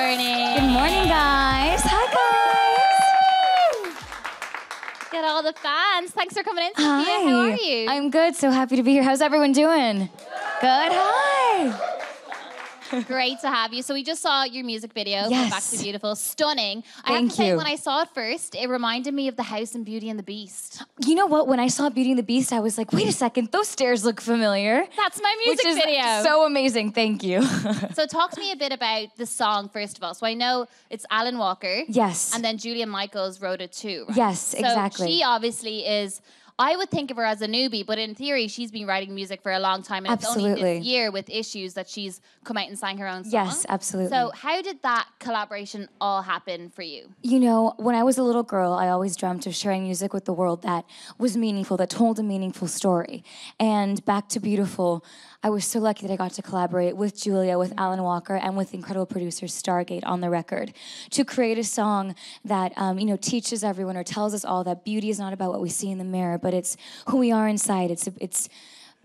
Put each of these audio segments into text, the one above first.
morning. Good morning, guys. Hi, guys. Get all the fans. Thanks for coming in, Sophia. Hi. How are you? I'm good. So happy to be here. How's everyone doing? Good. Hi. Great to have you. So we just saw your music video for Yes. Back to Beautiful. Stunning. I have Thank to say, you. when I saw it first, it reminded me of the house in Beauty and the Beast. You know what? When I saw Beauty and the Beast, I was like, wait a second. Those stairs look familiar. That's my music Which is video. so amazing. Thank you. So talk to me a bit about the song, first of all. So I know it's Alan Walker. Yes. And then Julia Michaels wrote it too, right? Yes, exactly. So she obviously is... I would think of her as a newbie, but in theory, she's been writing music for a long time. And it's only Absolutely. this year with Issues that she's come out and sang her own song. Yes, absolutely. So how did that collaboration all happen for you? You know, when I was a little girl, I always dreamt of sharing music with the world that was meaningful, that told a meaningful story. And Back to Beautiful, I was so lucky that I got to collaborate with Julia, with Alan Walker, and with incredible producers Stargate on the record to create a song that, teaches everyone or tells us all that beauty is not about what we see in the mirror, but it's who we are inside. It's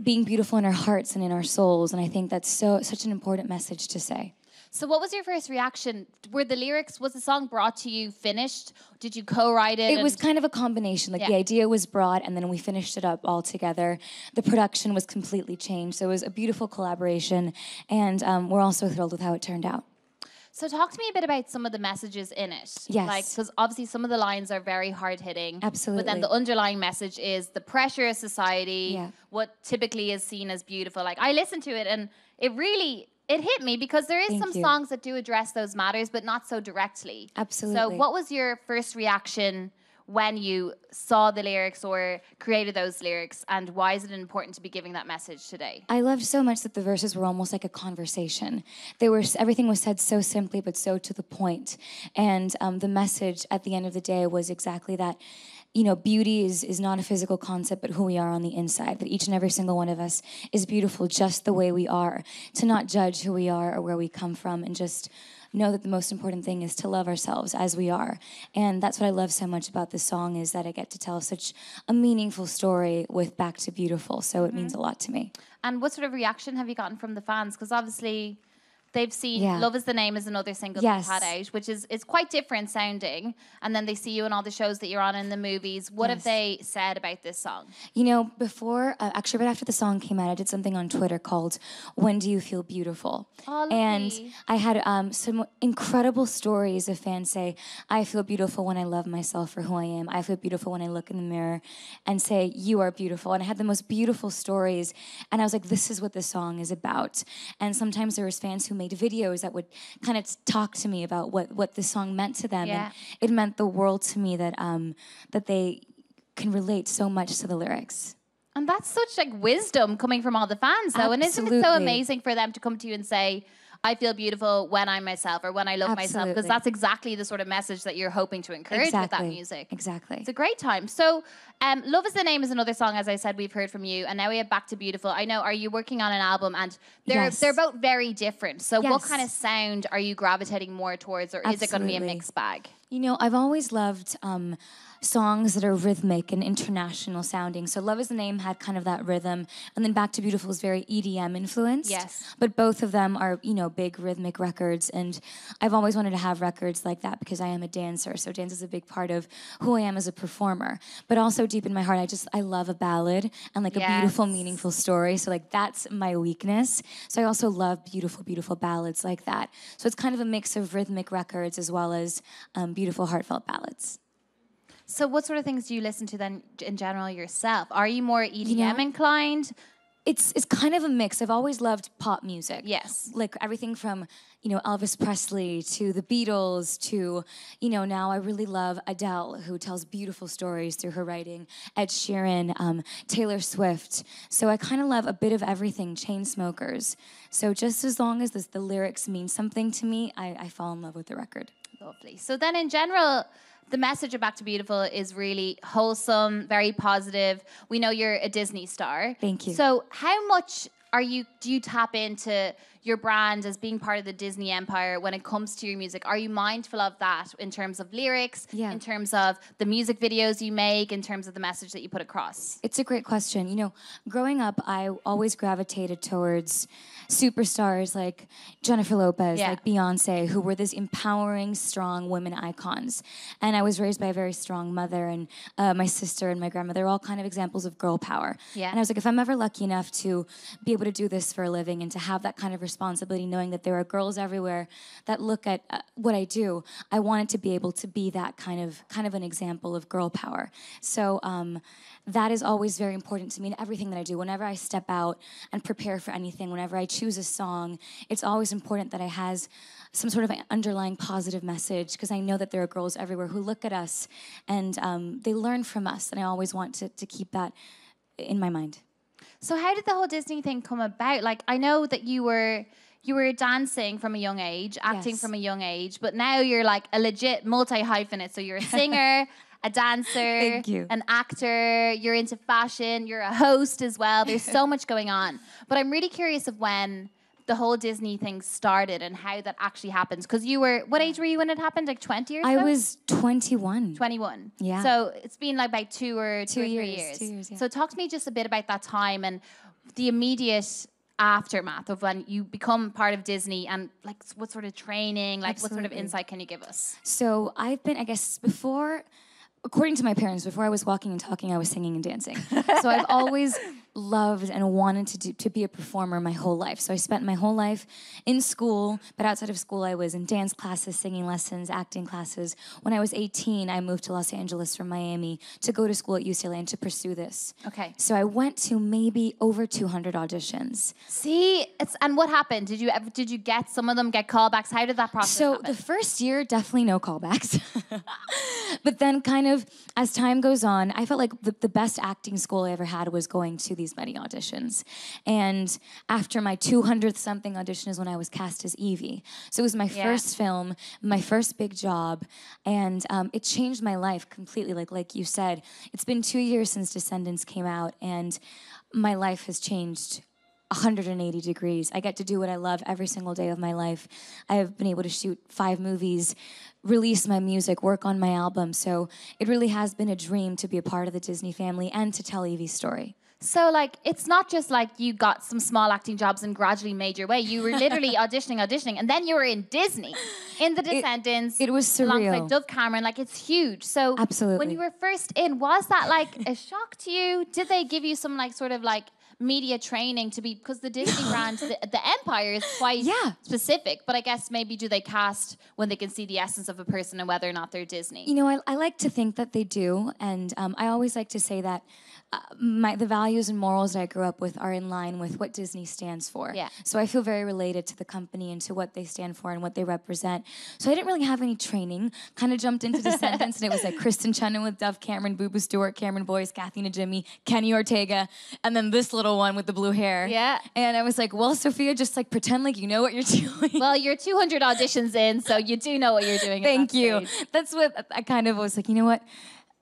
being beautiful in our hearts and in our souls. And I think that's such an important message to say. So what was your first reaction? Was the song brought to you finished? Did you co-write it? It was kind of a combination. Like, the idea was brought, and then we finished it up all together. The production was completely changed. So it was a beautiful collaboration, and we're also thrilled with how it turned out. So talk to me a bit about some of the messages in it. Yes. Like, because obviously some of the lines are very hard-hitting. Absolutely. But then the underlying message is the pressure of society, Yeah. what typically is seen as beautiful. Like, I listened to it, and it hit me because there is Thank some you. songs that do address those matters, but not so directly. Absolutely. So what was your first reaction when you saw the lyrics or created those lyrics, and why is it important to be giving that message today? I loved so much that the verses were almost like a conversation. Everything was said so simply, but so to the point. And the message at the end of the day was exactly that. You know, beauty is not a physical concept, but who we are on the inside. That each and every single one of us is beautiful just the way we are. To not judge who we are or where we come from, and just know that the most important thing is to love ourselves as we are. And that's what I love so much about this song, is that I get to tell such a meaningful story with Back to Beautiful. So it means a lot to me. And what sort of reaction have you gotten from the fans? Because obviously they've seen Love Is the Name is another single Yes. you've had out, which is quite different sounding. And then they see you in all the shows that you're on in the movies. What have they said about this song? You know, before, actually right after the song came out, I did something on Twitter called When Do You Feel Beautiful? Oh, lovely. And I had some incredible stories of fans say, I feel beautiful when I love myself for who I am. I feel beautiful when I look in the mirror and say, you are beautiful. And I had the most beautiful stories. And I was like, this is what this song is about. And sometimes there was fans who made videos that would kind of talk to me about what this song meant to them. Yeah. And it meant the world to me that that they can relate so much to the lyrics. And that's such like wisdom coming from all the fans, though. And isn't it so Absolutely. amazing for them to come to you and say, I feel beautiful when I'm myself or when I love myself? Because Absolutely. that's exactly the sort of message that you're hoping to encourage with that music. Exactly. It's a great time. So, Love Is the Name is another song, as I said, we've heard from you. And now we have Back to Beautiful. I know, are you working on an album? And they're both very different. So what Yes. kind of sound are you gravitating more towards? Or is it going to be a Absolutely. mixed bag? You know, I've always loved songs that are rhythmic and international sounding. So Love Is the Name had kind of that rhythm, and then Back to Beautiful is very EDM influenced. Yes. But both of them are, big rhythmic records, and I've always wanted to have records like that because I am a dancer, so dance is a big part of who I am as a performer. But also deep in my heart, I love a ballad and like a beautiful, meaningful story. So like that's my weakness. So I also love beautiful, beautiful ballads like that. So it's kind of a mix of rhythmic records as well as beautiful, heartfelt ballads. So what sort of things do you listen to then in general yourself? Are you more EDM inclined? It's kind of a mix. I've always loved pop music. Yes. Like everything from, Elvis Presley to the Beatles to, now I really love Adele, who tells beautiful stories through her writing, Ed Sheeran, Taylor Swift. So I kind of love a bit of everything, Chainsmokers. So just as long as the lyrics mean something to me, I fall in love with the record. Lovely. So then in general, the message of Back to Beautiful is really wholesome, very positive. We know you're a Disney star. Thank you. So how much do you tap into your brand as being part of the Disney empire when it comes to your music? Are you mindful of that in terms of lyrics, in terms of the music videos you make, in terms of the message that you put across? It's a great question. You know, growing up, I always gravitated towards superstars like Jennifer Lopez, like Beyonce, who were these empowering, strong women icons. And I was raised by a very strong mother, and my sister and my grandmother are all kind of examples of girl power. And I was like, if I'm ever lucky enough to be able to do this for a living and to have that kind of responsibility, knowing that there are girls everywhere that look at what I do, I wanted to be able to be that kind of an example of girl power. So that is always very important to me in everything that I do. Whenever I step out and prepare for anything, whenever I choose a song, it's always important that I has some sort of underlying positive message, because I know that there are girls everywhere who look at us and they learn from us, and I always want to keep that in my mind. So how did the whole Disney thing come about? Like, I know that you were dancing from a young age, acting from a young age, but now you're like a legit multi-hyphenate. So you're a singer, a dancer, an actor, you're into fashion, you're a host as well. There's so much going on. But I'm really curious of when the whole Disney thing started and how that actually happens. Because you were, what age were you when it happened? Like 20 or so? I was 21. 21. Yeah. So it's been like about 2 or 3 years. 2 years, yeah. So talk to me just a bit about that time and the immediate aftermath of when you become part of Disney, and like what sort of training, like what sort of insight can you give us? So I've been, I guess, according to my parents, before I was walking and talking, I was singing and dancing. So I've always loved and wanted to be a performer my whole life. So I spent my whole life in school, but outside of school, I was in dance classes, singing lessons, acting classes. When I was 18, I moved to Los Angeles from Miami to go to school at UCLA and to pursue this. Okay. So I went to maybe over 200 auditions. See, and what happened? Did you get some of them get callbacks? How did that process happen? The first year, definitely no callbacks. But then kind of as time goes on, I felt like the best acting school I ever had was going to these many auditions. And after my 200th something audition is when I was cast as Evie. So it was my first film, my first big job, and it changed my life completely. Like you said, it's been 2 years since Descendants came out, and my life has changed 180 degrees. I get to do what I love every single day of my life. I have been able to shoot 5 movies, release my music, work on my album. So it really has been a dream to be a part of the Disney family and to tell Evie's story. So, like, it's not just like you got some small acting jobs and gradually made your way. You were literally auditioning, and then you were in Disney, in The Descendants. It was surreal. Alongside Dove Cameron. Like, it's huge. So, absolutely. When you were first in, was that like a shock to you? Did they give you some like sort of like media training to be, because the Disney brand, the empire is quite specific, but I guess maybe do they cast when they can see the essence of a person and whether or not they're Disney? You know, I like to think that they do, and I always like to say that the values and morals that I grew up with are in line with what Disney stands for. Yeah. So I feel very related to the company and to what they stand for and what they represent. So I didn't really have any training. Kind of jumped into Descendants, and it was like Kristen Chenoweth, Dove Cameron, Boo Boo Stewart, Cameron Boyce, Kathy Najimy, Kenny Ortega, and then this little one with the blue hair. Yeah. And I was like, well, Sophia, just like pretend like you know what you're doing. Well, you're 200 auditions in, so you do know what you're doing. Thank you. That's what I kind of was like, you know what?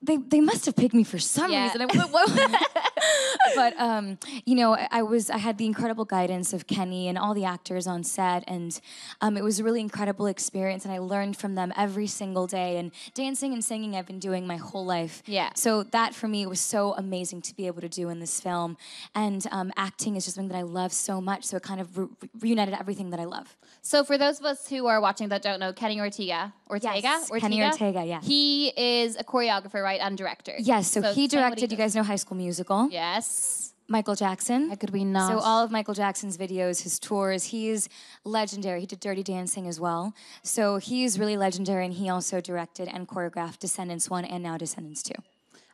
They must have picked me for some reason. But you know, I had the incredible guidance of Kenny and all the actors on set, and it was a really incredible experience, and I learned from them every single day. And dancing and singing I've been doing my whole life. Yeah. So that for me was so amazing to be able to do in this film, and acting is just something that I love so much. So it kind of reunited everything that I love. So for those of us who are watching that don't know, Kenny Ortega. Yes, Kenny Ortega, yeah. He is a choreographer, right, and director. Yes, so he directed, you guys know High School Musical. Yes. Michael Jackson. How could we not? So all of Michael Jackson's videos, his tours, he's legendary. He did Dirty Dancing as well. So he's really legendary, and he also directed and choreographed Descendants 1 and now Descendants 2.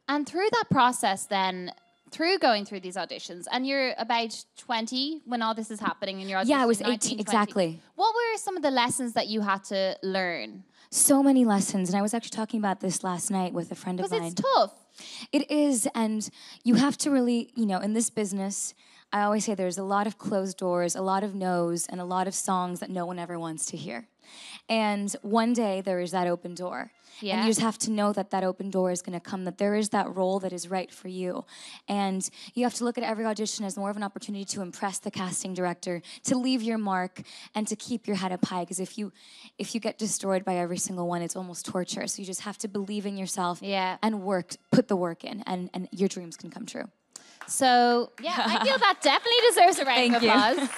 And through that process then, through going through these auditions, and you're about 20 when all this is happening, and you're auditioning. Yeah, I was 19, 18, 20. exactly. What were some of the lessons that you had to learn? So many lessons, and I was actually talking about this last night with a friend of mine. Because it's tough. It is, and you have to really, you know, in this business, I always say there's a lot of closed doors, a lot of no's, and a lot of songs that no one ever wants to hear. And one day there is that open door. Yeah. And you just have to know that that open door is going to come, that there is that role that is right for you. And you have to look at every audition as more of an opportunity to impress the casting director, to leave your mark, and to keep your head up high. Because if you get destroyed by every single one, it's almost torture. So you just have to believe in yourself and put the work in, and your dreams can come true. So, yeah, I feel that definitely deserves a round of applause.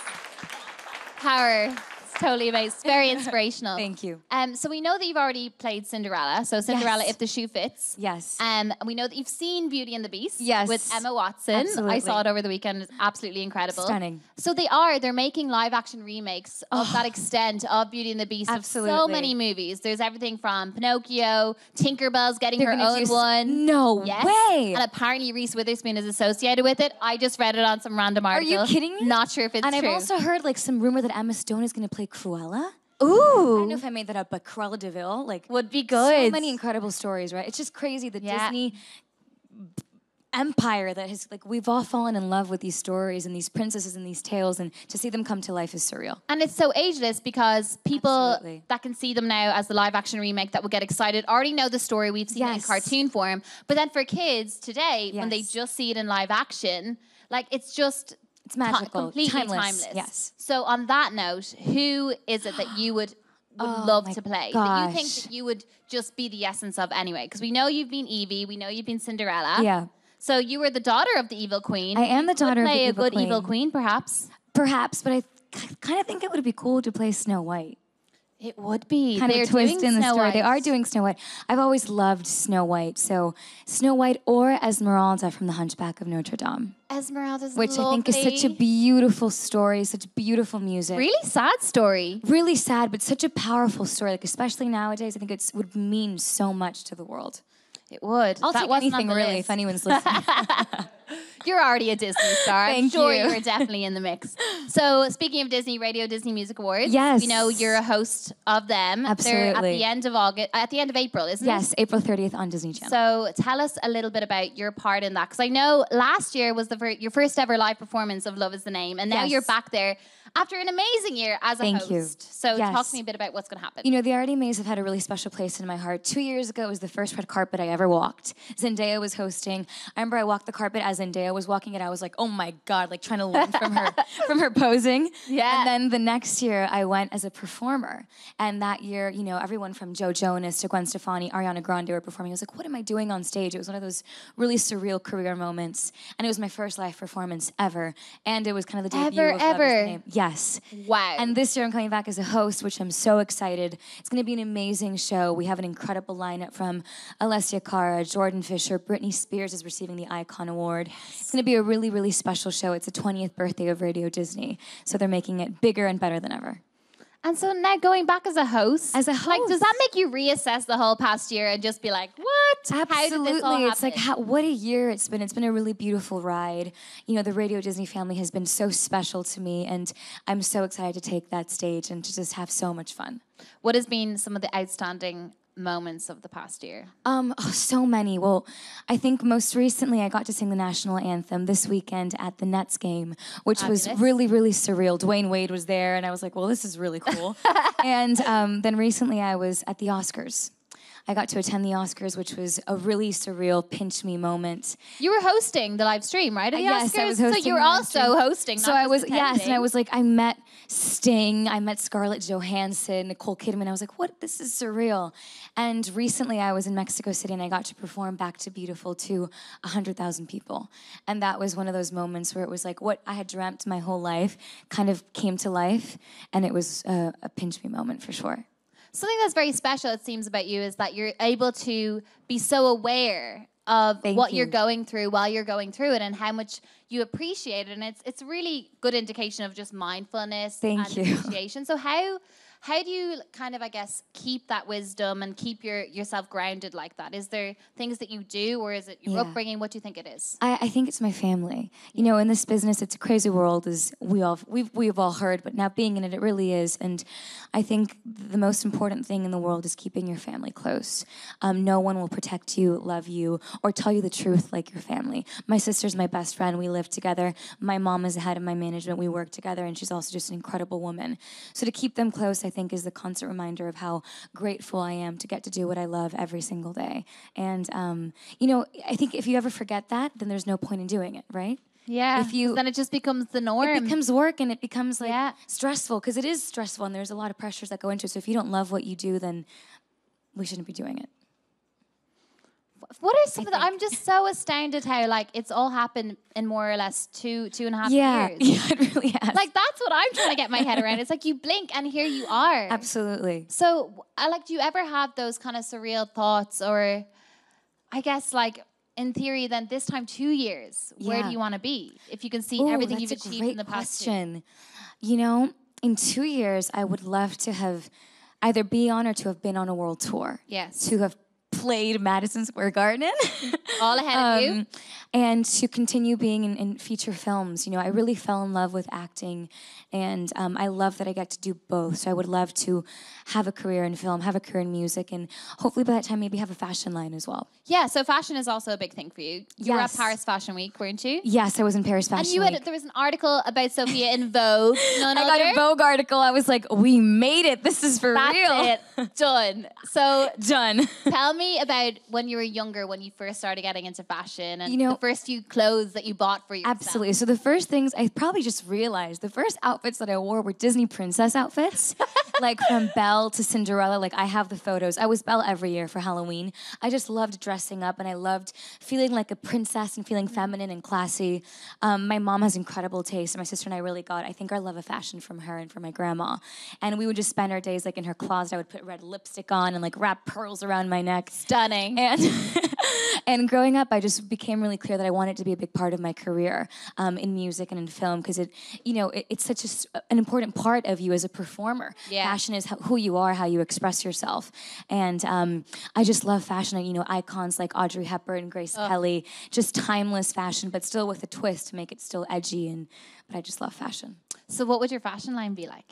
Power. Totally amazing. It's very inspirational. Thank you. So we know that you've already played Cinderella. So Cinderella, If the Shoe Fits. Yes. And we know that you've seen Beauty and the Beast. Yes. With Emma Watson. Absolutely. I saw it over the weekend. It's absolutely incredible. Stunning. So they're making live action remakes of that extent of Beauty and the Beast. Absolutely. Of so many movies. There's everything from Pinocchio, Tinkerbell's getting They're her gonna own do one. No way. And apparently Reese Witherspoon is associated with it. I just read it on some random article. Are you kidding me? Not sure if it's true. true. And I've also heard like some rumor that Emma Stone is going to play Cruella. Ooh. I don't know if I made that up, but Cruella de Vil, like, would be good. So many incredible stories, right? It's just crazy, the Disney empire that has, like, we've all fallen in love with these stories and these princesses and these tales, and to see them come to life is surreal. And it's so ageless because people Absolutely. that can see them now as the live action remake that will get excited already know the story. We've seen it in cartoon form. But then for kids today, when they just see it in live action, like, it's just... It's magical, completely timeless. Yes. So on that note, who is it that you would love to play? That you think that you would just be the essence of anyway? Because we know you've been Evie, we know you've been Cinderella. Yeah. So you were the daughter of the evil queen. I am the daughter of the evil play a good queen. evil queen, perhaps. Perhaps, but I kind of think it would be cool to play Snow White. It would be. Kind of a twist in the story. White. They are doing Snow White. I've always loved Snow White. So Snow White or Esmeralda from The Hunchback of Notre Dame. Esmeralda's Which lovely. I think is such a beautiful story, such beautiful music. Really sad story. Really sad, but such a powerful story. Like, especially nowadays, I think it would mean so much to the world. It would. I'll take anything, really, if anyone's listening. You're already a Disney star. I'm Thank sure you. you're definitely in the mix. So speaking of Disney, Radio Disney Music Awards. Yes. We know you're a host of them. Absolutely. They're at the end of August, at the end of April, isn't it? Yes, April 30th on Disney Channel. So tell us a little bit about your part in that. Because I know last year was your first ever live performance of Love Is the Name. And now you're back there after an amazing year as a host. Thank you. So talk to me a bit about what's going to happen. You know, the RDMAs have had a really special place in my heart. 2 years ago, it was the first red carpet I ever walked. Zendaya was hosting. I remember I walked the carpet as Zendaya was walking it. I was like, oh my God, like trying to learn from her posing. Yeah. And then the next year, I went as a performer. And that year, you know, everyone from Joe Jonas to Gwen Stefani, Ariana Grande were performing. I was like, what am I doing on stage? It was one of those really surreal career moments. And it was my first live performance ever. And it was kind of the debut of Love Is the Name. Yes. Wow. And this year I'm coming back as a host, which I'm so excited. It's going to be an amazing show. We have an incredible lineup from Alessia Cara, Jordan Fisher, Britney Spears is receiving the Icon Award. It's going to be a really, really special show. It's the 20th birthday of Radio Disney, so they're making it bigger and better than ever. And so now going back as a host. As a host. Like, does that make you reassess the whole past year and just be like, what? Absolutely. How did this all happen? It's like, what a year it's been. It's been a really beautiful ride. You know, the Radio Disney family has been so special to me, and I'm so excited to take that stage and to just have so much fun. What has been some of the outstanding moments of the past year? So many. Well, I think most recently I got to sing the national anthem this weekend at the Nets game, which was really, really surreal. Dwayne Wade was there, and I was like, well, this is really cool. And then recently I was at the Oscars. I got to attend the Oscars, which was a really surreal pinch me moment. You were hosting the live stream, right? At the Yes, Oscars? I was hosting. So you were also hosting. So I was, yes, and I was like, I met Sting, I met Scarlett Johansson, Nicole Kidman. I was like, what? This is surreal. And recently I was in Mexico City and I got to perform Back to Beautiful to 100,000 people. And that was one of those moments where it was like what I had dreamt my whole life kind of came to life. And it was a pinch me moment for sure. Something that's very special, it seems, about you is that you're able to be so aware of what you're going through while you're going through it and how much you appreciate it. And it's a really good indication of just mindfulness and appreciation. So how do you kind of, I guess, keep that wisdom and keep yourself grounded like that? Is there things that you do, or is it your upbringing? What do you think it is? I think it's my family. You know, in this business, it's a crazy world, as we've all heard, but now being in it, it really is. And I think the most important thing in the world is keeping your family close. No one will protect you, love you, or tell you the truth like your family. My sister's my best friend. We live live together. My mom is the head of my management. We work together, and she's also just an incredible woman. So to keep them close, I think, is the constant reminder of how grateful I am to get to do what I love every single day. And, I think if you ever forget that, then there's no point in doing it, right? Yeah, then it just becomes the norm. It becomes work, and it becomes stressful, because it is stressful, and there's a lot of pressures that go into it. So if you don't love what you do, then we shouldn't be doing it. What are some of the? I'm just so astounded how it's all happened in more or less 2.5 years. Yeah, it really has. That's what I'm trying to get my head around. It's you blink and here you are. Absolutely. So do you ever have those kind of surreal thoughts, or I guess in theory, then this time 2 years, where do you want to be if you can see everything you've achieved in the past? Question. In 2 years, I would love to have either be on or to have been on a world tour. Yes. To have played Madison Square Garden. All ahead of you. And to continue being in feature films. I really fell in love with acting, and I love that I get to do both. So I would love to have a career in film, have a career in music, and hopefully by that time maybe have a fashion line as well. Yeah, so fashion is also a big thing for you. You were at Paris Fashion Week, weren't you? Yes, I was in Paris Fashion Week. And there was an article about Sophia in Vogue. I got a Vogue article. I was like, we made it. This is for real. That's it. Done. So done. Tell me about when you were younger, when you first started getting into fashion, and the first few clothes that you bought for yourself. Absolutely. So the first things, I probably just realized, the first outfits that I wore were Disney princess outfits. From Belle to Cinderella. I have the photos. I was Belle every year for Halloween. I just loved dressing up, and I loved feeling like a princess and feeling feminine and classy. My mom has incredible taste, and my sister and I really got, I think, our love of fashion from her and from my grandma. And we would just spend our days in her closet. I would put red lipstick on and wrap pearls around my neck. Stunning. And and growing up, I just became really clear that I wanted to be a big part of my career in music and in film, because it's such an important part of you as a performer. Yeah. Fashion is who you are, how you express yourself. And I just love fashion. Icons like Audrey Hepburn, Grace Kelly, just timeless fashion, but still with a twist to make it still edgy. But I just love fashion. So what would your fashion line be like?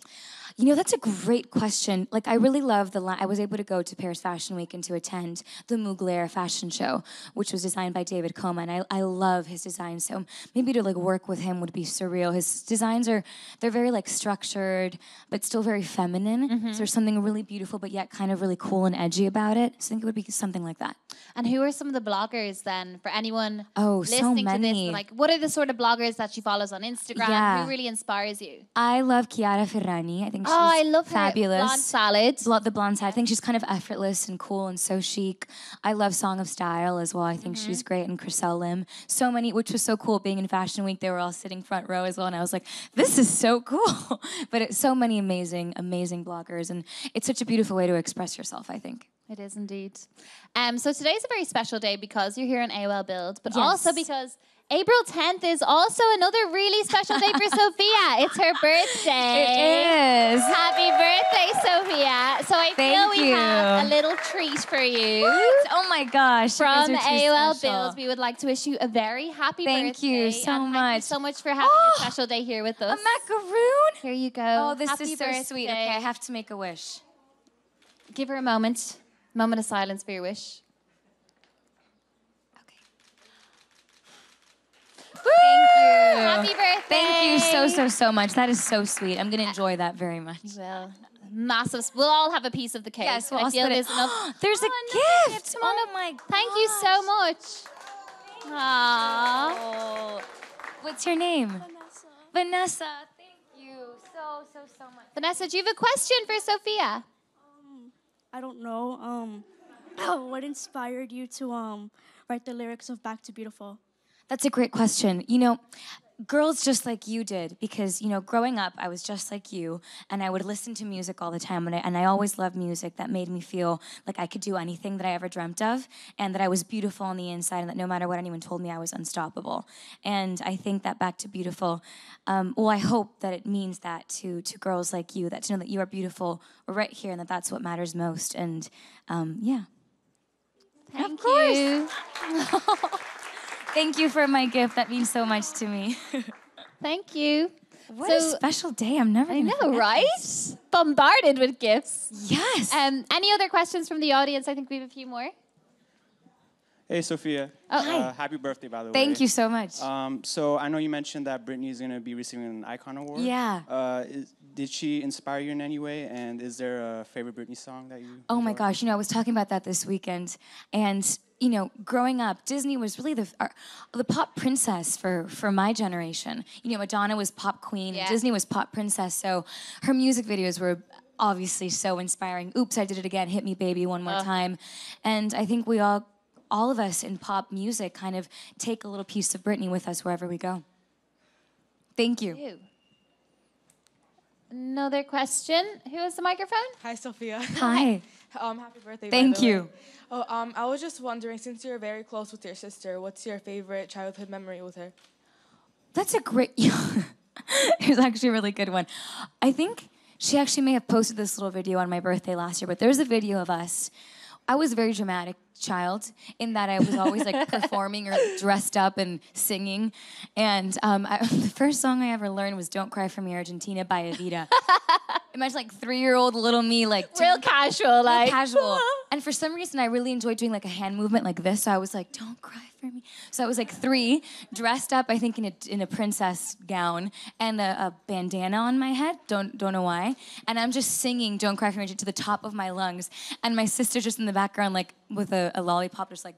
That's a great question. I really love the line. I was able to go to Paris Fashion Week and to attend the Mugler fashion show, which was designed by David Coma, and I love his design. So maybe to work with him would be surreal. His designs they're very structured, but still very feminine. Mm-hmm. So there's something really beautiful, but yet kind of really cool and edgy about it. So I think it would be something like that. And who are some of the bloggers then, for anyone so listening many. to this? What are the sort of bloggers that she follows on Instagram? Yeah. Who really inspires you? I love Chiara Ferragni. I think she's I love fabulous. Her. Blonde Salad. The blonde salad. I think she's kind of effortless and cool and so chic. I love Song of Style as well. I think she's great. And Chriselle Lim. So many, which was so cool being in Fashion Week. They were all sitting front row as well. And I was like, this is so cool. But it's so many amazing, amazing bloggers. And it's such a beautiful way to express yourself, I think. It is indeed. So today's a very special day because you're here on AOL Build, but yes. also because April 10th is also another really special day for Sophia. It's her birthday. It is. Happy birthday, Sophia. So I feel we have a little treat for you. What? Oh my gosh. From AOL special. Build, we would like to wish you a very happy birthday. Thank you so much. Thank you so much for having a special day here with us. A macaroon? Here you go. Oh, this happy is so birthday. sweet. Okay, I have to make a wish. Give her a moment. Moment of silence for your wish. Okay. Thank you. Happy birthday. Thank you so much. That is so sweet. I'm going to enjoy that very much. Well, massive. We'll all have a piece of the cake. Yes, I feel there's enough. There's a gift. Oh my God. Thank you so much. Aww. Oh. What's your name? Vanessa. Thank you so much. Vanessa, do you have a question for Sophia? I don't know. What inspired you to write the lyrics of Back to Beautiful? That's a great question. Girls just like you did, because, growing up, I was just like you, and I would listen to music all the time, and I always loved music that made me feel like I could do anything that I ever dreamt of, and that I was beautiful on the inside, and that no matter what anyone told me, I was unstoppable. And I think that Back to Beautiful, I hope that it means that to girls like you, that to know that you are beautiful right here, and that that's what matters most, and yeah. Thank you. Thank you for my gift. That means so much to me. Thank you. What a special day. I'm never I gonna know, forget right? this. Bombarded with gifts. Yes. Any other questions from the audience? I think we have a few more. Hey, Sophia. Oh, hi. Happy birthday, by the way. Thank you so much. So I know you mentioned that Britney's going to be receiving an Icon Award. Yeah. Did she inspire you in any way? And is there a favorite Britney song that you Oh my enjoy? gosh, I was talking about that this weekend. And, growing up, Disney was really the pop princess for my generation. Madonna was pop queen, Yeah. and Disney was pop princess. So her music videos were obviously so inspiring. Oops, I Did It Again, Hit Me Baby One More Time. And I think all of us in pop music kind of take a little piece of Britney with us wherever we go. Thank you. you. Another question. Who has the microphone? Hi, Sophia. Hi. Happy birthday. Thank by the you. way. Oh, I was just wondering, since you're very close with your sister, what's your favorite childhood memory with her? That's a great. Here's actually a really good one. I think she actually may have posted this little video on my birthday last year, but there's a video of us. I was a very dramatic child in that I was always like performing or dressed up and singing. And the first song I ever learned was "Don't Cry for Me, Argentina" by Evita. Imagine like 3-year-old little me, like Real casual, like. casual. And for some reason, I really enjoyed doing like a hand movement like this. So I was like, "Don't cry for me." So I was like 3, dressed up, I think in a princess gown and a bandana on my head. Don't know why. And I'm just singing "Don't Cry for Me" to the top of my lungs. And my sister just in the background, like with a lollipop, just like.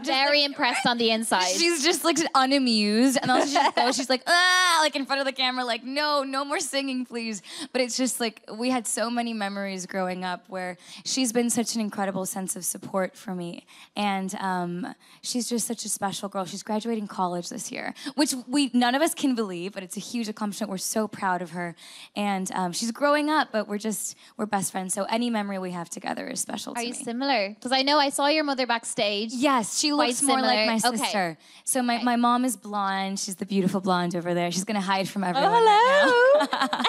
Very impressed on the inside. She's just like unamused, and also she's like, like in front of the camera, like, no more singing, please. But it's just like we had so many memories growing up where she's been such an incredible sense of support for me, and she's just such a special girl. She's graduating college this year, which none of us can believe, but it's a huge accomplishment. We're so proud of her, and she's growing up, but we're best friends. So any memory we have together is special to Are me. you similar? Because I know I saw your mother backstage. Yes, she looks Quite more like my similar. Okay. sister. So my mom is blonde. She's the beautiful blonde over there. She's gonna hide from everyone Oh, right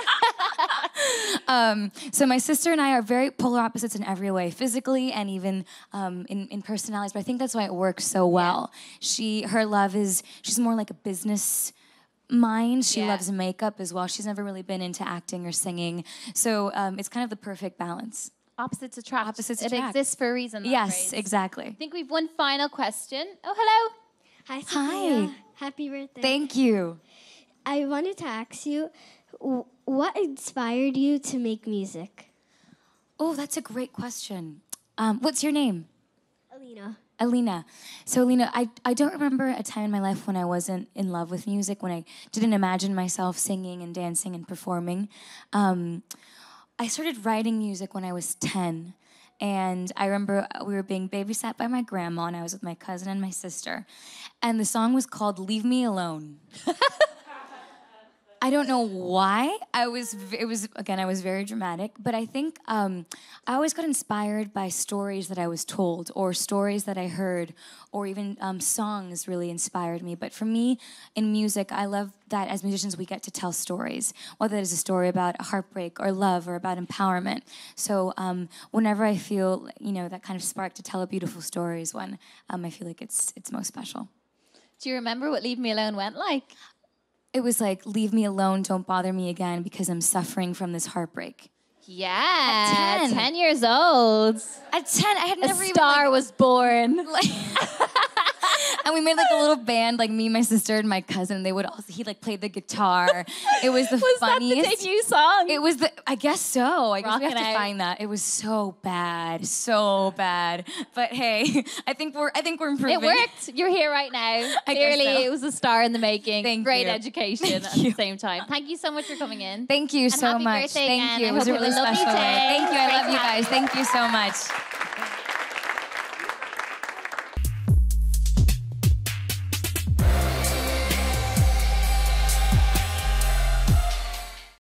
now. So my sister and I are very polar opposites in every way, physically and even in personalities. But I think that's why it works so well. Her love is she's more like a business mind. She loves makeup as well. She's never really been into acting or singing. So it's kind of the perfect balance. Opposites attract. Opposites It attract. exists for a reason. that Yes, phrase. exactly. I think we've one final question. Oh, hello. Hi, Sophia. Hi. Happy birthday. Thank you. I wanted to ask you, what inspired you to make music? Oh, that's a great question. What's your name? Alina. Alina. So Alina, I don't remember a time in my life when I wasn't in love with music, when I didn't imagine myself singing and dancing and performing. I started writing music when I was 10. And I remember we were being babysat by my grandma, and I was with my cousin and my sister. And the song was called "Leave Me Alone." I don't know why. I was very dramatic, but I think I always got inspired by stories that I was told, or stories that I heard, or even songs really inspired me. But for me, in music, I love that as musicians we get to tell stories, whether it is a story about a heartbreak or love or about empowerment. So whenever I feel that kind of spark to tell a beautiful story is when I feel like it's most special. Do you remember what "Leave Me Alone" went like? It was like, "Leave me alone, don't bother me again, because I'm suffering from this heartbreak." Yeah, At 10. 10 years old. At 10, I had A never star was born. And we made like a little band, like me, my sister, and my cousin. He like played the guitar. It was the Was funniest. that the debut song? It was I guess so. I guess we have Rockin' to out. find that. It was so bad. But hey, I think we're improving. It worked. You're here right now. I guess Clearly, so. it was a star in the making. Thank Great you. education at the same time. Thank you so much for coming in. Thank you And so happy much. birthday Thank again. you. I It was hope a you have really a lovely special day. day. Thank you. I Great love to you have guys. you. Thank you so much.